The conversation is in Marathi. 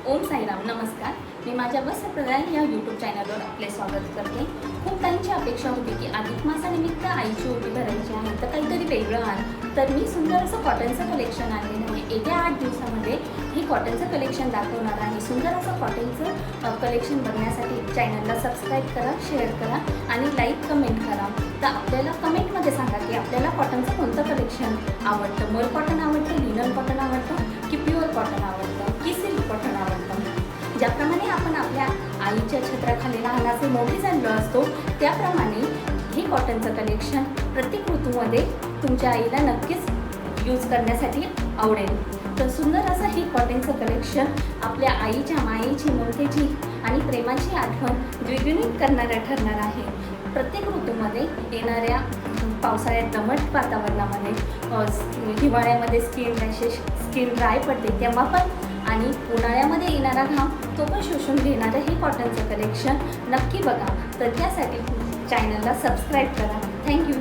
ओम साईराम, नमस्कार. मी माझ्या वस्त्रप्रदान या यूट्यूब चॅनलवर आपले स्वागत करते. खूप ताईंची अपेक्षा होती की अधिक मासानिमित्त आईची ओटी भरायची आहे, तर काहीतरी वेगळं आण. तर मी सुंदर असं कॉटनचं कलेक्शन आणलेलं आहे. येत्या 8 दिवसामध्ये हे कॉटनचं कलेक्शन दाखवणार आहे. सुंदर असं कॉटनचं कलेक्शन बघण्यासाठी चॅनलला सबस्क्राईब करा, शेअर करा आणि लाईक कमेंट करा. तर आपल्याला कमेंटमध्ये सांगा की आपल्याला कॉटनचं कोणतं कलेक्शन आवडतं. मोर कॉटन आवडतं, लिनन कॉटन आवडतं की प्युअर कॉटन आवडतं की सिल्क कॉटन आवडतं. ज्याप्रमाणे आपण आपल्या आईच्या छत्राखाली लहानाचे मोठे झालेलो असतो, त्याप्रमाणे हे कॉटनचं कलेक्शन प्रत्येक ऋतूमध्ये तुमच्या आईला नक्कीच यूज करण्यासाठी आवडेल. तर सुंदर असं हे कॉटनचं कलेक्शन आपल्या आईच्या मायेची, ममतेची आणि प्रेमाची आठवण द्विगुणित करणारं ठरणार आहे. प्रत्येक ऋतूमध्ये येणाऱ्या पावसाळ्यात दमट वातावरणामध्ये, हिवाळ्यामध्ये स्किन रॅशेस, स्किन ड्राय पडते तेव्हा पण, आणि उन्हाळ्यामध्ये येणारा घाम तो पण शोषून घेणारं हे कॉटनचं कलेक्शन नक्की बघा. तर त्यासाठी चॅनलला सबस्क्राईब करा. थँक्यू.